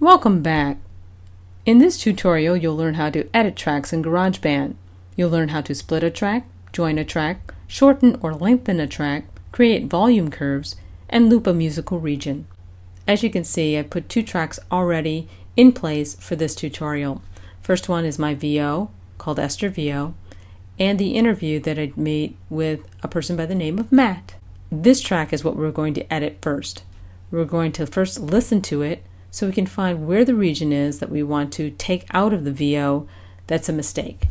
Welcome back. In this tutorial, you'll learn how to edit tracks in GarageBand. You'll learn how to split a track, join a track, shorten or lengthen a track, create volume curves, and loop a musical region. As you can see, I put 2 tracks already in place for this tutorial. First one is my VO, called Esther VO, and the interview that I made with a person by the name of Matt. This track is what we're going to edit first. We're going to first listen to it so we can find where the region is that we want to take out of the VO that's a mistake.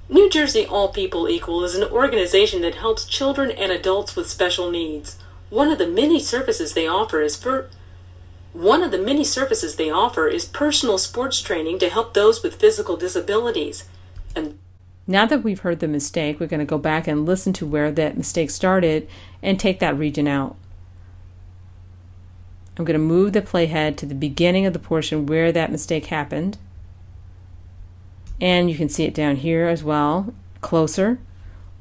New Jersey All People Equal is an organization that helps children and adults with special needs. One of the many services they offer is personal sports training to help those with physical disabilities. And now that we've heard the mistake, we're going to go back and listen to where that mistake started and take that region out. I'm going to move the playhead to the beginning of the portion where that mistake happened. And you can see it down here as well, closer,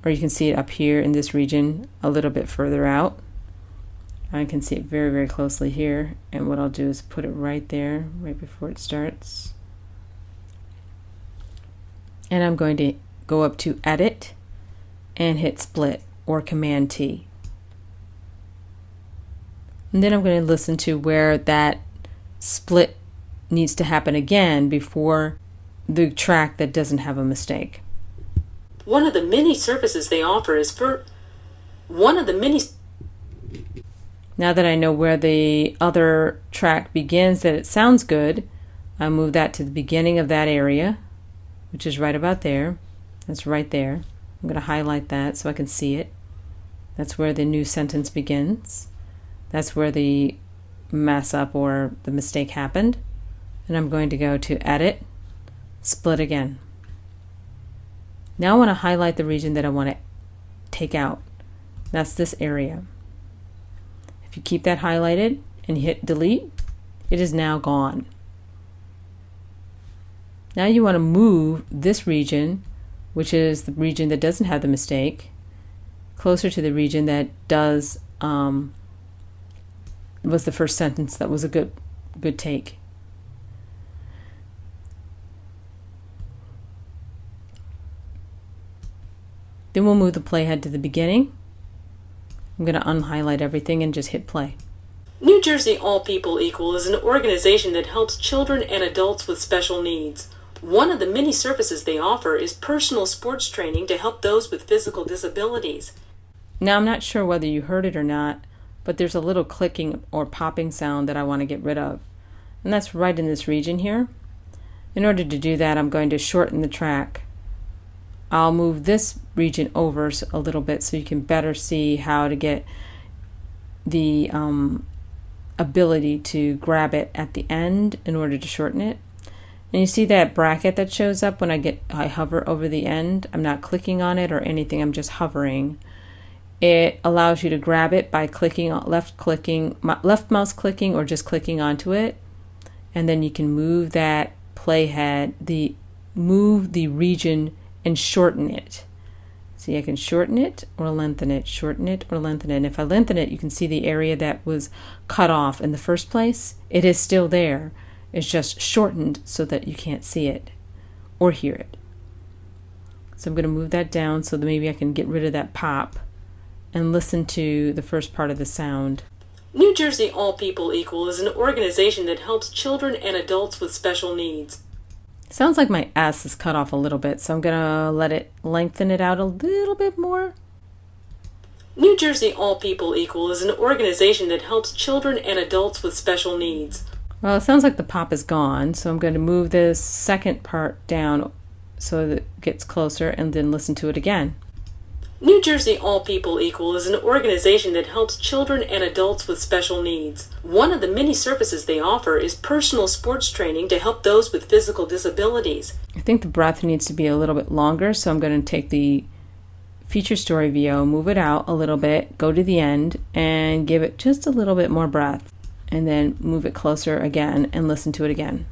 or you can see it up here in this region a little bit further out. I can see it very, very closely here, and what I'll do is put it right there, right before it starts. And I'm going to go up to Edit and hit Split or Command T. And then I'm going to listen to where that split needs to happen again before the track that doesn't have a mistake. One of the many services they offer is Now that I know where the other track begins, that it sounds good, I move that to the beginning of that area, which is right about there. That's right there. I'm going to highlight that so I can see it. That's where the new sentence begins. That's where the mess up or the mistake happened. And I'm going to go to Edit, Split again. Now I want to highlight the region that I want to take out. That's this area. If you keep that highlighted and hit Delete, it is now gone. Now you want to move this region, which is the region that doesn't have the mistake, closer to the region that does was the first sentence that was a good take. Then we'll move the playhead to the beginning. I'm going to unhighlight everything and just hit play. New Jersey All People Equal is an organization that helps children and adults with special needs. One of the many services they offer is personal sports training to help those with physical disabilities. Now I'm not sure whether you heard it or not, but there's a little clicking or popping sound that I want to get rid of. And that's right in this region here. In order to do that, I'm going to shorten the track. I'll move this region over a little bit so you can better see how to get the ability to grab it at the end in order to shorten it. And you see that bracket that shows up when I hover over the end. I'm not clicking on it or anything, I'm just hovering. It allows you to grab it by clicking on left mouse clicking or just clicking onto it, and then you can move that playhead, move the region and shorten it. See, I can shorten it or lengthen it, shorten it or lengthen it. And if I lengthen it, you can see the area that was cut off in the first place. It is still there. It's just shortened so that you can't see it or hear it. So I'm going to move that down so that maybe I can get rid of that pop and listen to the first part of the sound. New Jersey All People Equal is an organization that helps children and adults with special needs. Sounds like my S is cut off a little bit, so I'm going to let it lengthen it out a little bit more. New Jersey All People Equal is an organization that helps children and adults with special needs. Well, it sounds like the pop is gone, so I'm going to move this second part down so that it gets closer and then listen to it again. New Jersey All People Equal is an organization that helps children and adults with special needs. One of the many services they offer is personal sports training to help those with physical disabilities. I think the breath needs to be a little bit longer, so I'm going to take the feature story VO, move it out a little bit, go to the end, and give it just a little bit more breath, and then move it closer again and listen to it again.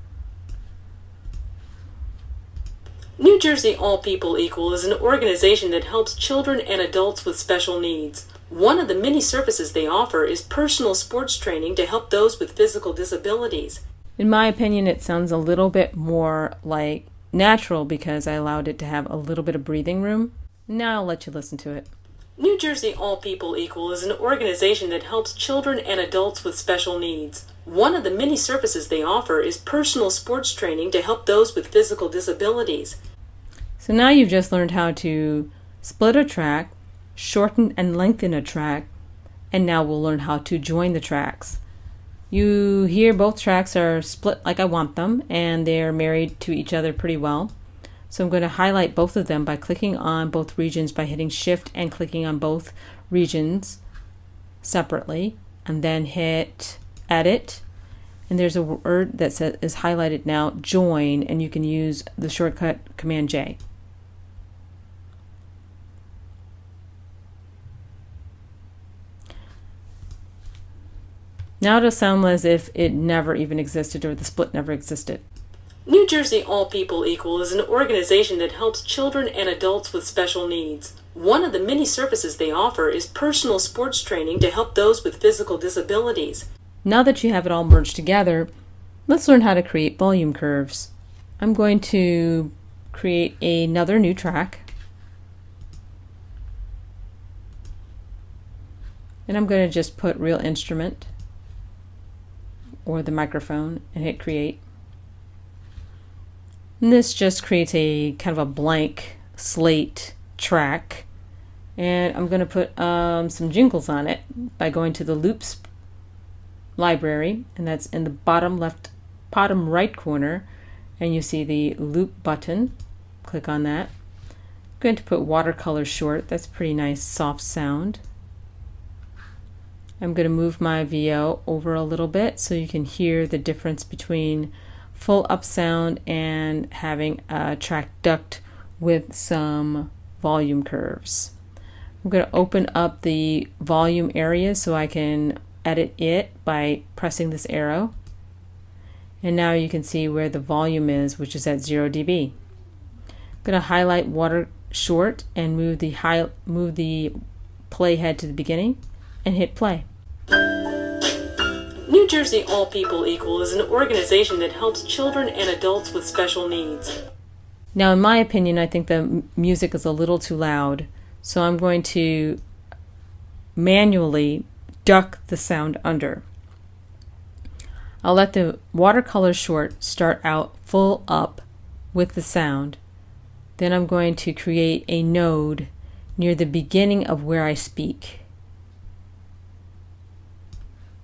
New Jersey All People Equal is an organization that helps children and adults with special needs. One of the many services they offer is personal sports training to help those with physical disabilities. In my opinion, it sounds a little bit more like natural because I allowed it to have a little bit of breathing room. Now I'll let you listen to it. New Jersey All People Equal is an organization that helps children and adults with special needs. One of the many services they offer is personal sports training to help those with physical disabilities. So now you've just learned how to split a track, shorten and lengthen a track, and now we'll learn how to join the tracks. You hear both tracks are split like I want them, and they're married to each other pretty well. So I'm going to highlight both of them by clicking on both regions by hitting Shift and clicking on both regions separately, and then hit Edit. And there's a word that is highlighted now, Join, and you can use the shortcut Command J. Now it'll sound as if it never even existed or the split never existed. New Jersey All People Equal is an organization that helps children and adults with special needs. One of the many services they offer is personal sports training to help those with physical disabilities. Now that you have it all merged together, let's learn how to create volume curves. I'm going to create another new track. And I'm going to just put real instrument or the microphone and hit create. And this just creates a kind of a blank slate track. And I'm going to put some jingles on it by going to the loops library, and that's in the bottom right corner, and you see the loop button. Click on that. I'm going to put watercolor short. That's pretty nice soft sound. I'm going to move my VO over a little bit so you can hear the difference between full up sound and having a track duct with some volume curves. I'm going to open up the volume area so I can edit it by pressing this arrow. And now you can see where the volume is, which is at 0 dB. I'm going to highlight water short and move the playhead to the beginning and hit play. New Jersey All People Equal is an organization that helps children and adults with special needs. Now, in my opinion, I think the music is a little too loud, so I'm going to manually duck the sound under. I'll let the watercolor short start out full up with the sound. Then I'm going to create a node near the beginning of where I speak.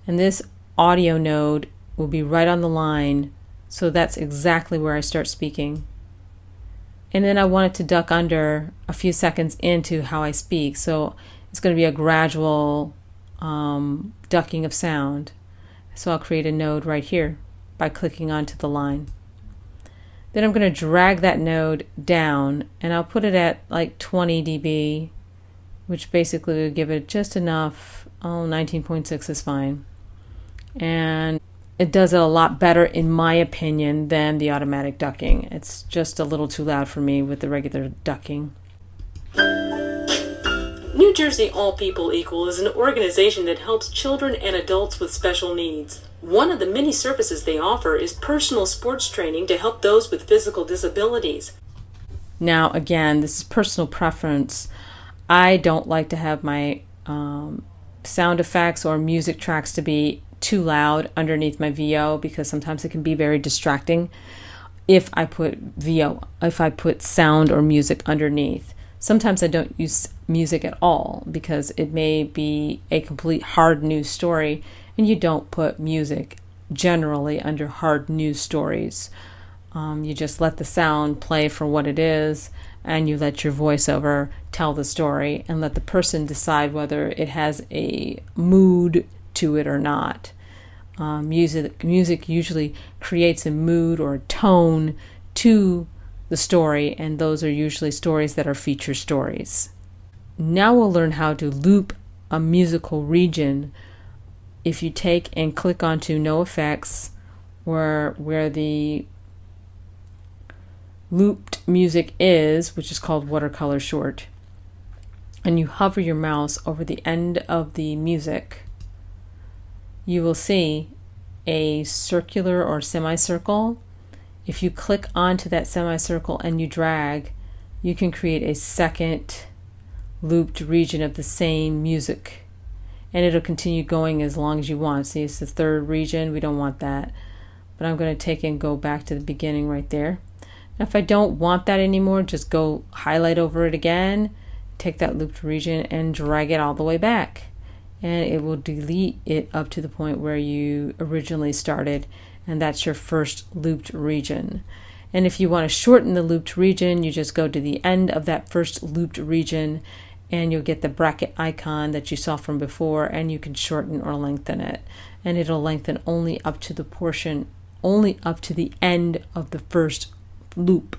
And this audio node will be right on the line, so that's exactly where I start speaking. And then I want it to duck under a few seconds into how I speak, so it's going to be a gradual ducking of sound. So I'll create a node right here by clicking onto the line. Then I'm going to drag that node down, and I'll put it at like 20 dB, which basically will give it just enough. 19.6 is fine. And it does it a lot better, in my opinion, than the automatic ducking. It's just a little too loud for me with the regular ducking. New Jersey All People Equal is an organization that helps children and adults with special needs. One of the many services they offer is personal sports training to help those with physical disabilities. Now, again, this is personal preference. I don't like to have my sound effects or music tracks to be too loud underneath my VO, because sometimes it can be very distracting if I put sound or music underneath. Sometimes I don't use music at all because it may be a complete hard news story, and you don't put music generally under hard news stories. You just let the sound play for what it is, and you let your voiceover tell the story and let the person decide whether it has a mood to it or not. Music usually creates a mood or a tone to the story, and those are usually stories that are feature stories. Now we'll learn how to loop a musical region. If you take and click onto No Effects, where the looped music is, which is called watercolor short, and you hover your mouse over the end of the music, you will see a circular or semicircle, if you click onto that semicircle and you drag, you can create a second looped region of the same music. And it'll continue going as long as you want. See, it's the third region. We don't want that. But I'm going to take and go back to the beginning right there. Now, if I don't want that anymore, just go highlight over it again, take that looped region and drag it all the way back. And it will delete it up to the point where you originally started. And that's your first looped region. And if you want to shorten the looped region, you just go to the end of that first looped region and you'll get the bracket icon that you saw from before, and you can shorten or lengthen it. And it'll lengthen only up to the portion, only up to the end of the first loop.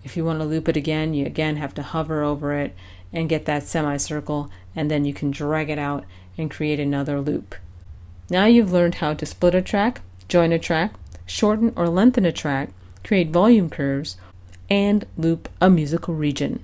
If you want to loop it again, you again have to hover over it and get that semicircle, and then you can drag it out and create another loop. Now you've learned how to split a track, join a track, shorten or lengthen a track, create volume curves, and loop a musical region.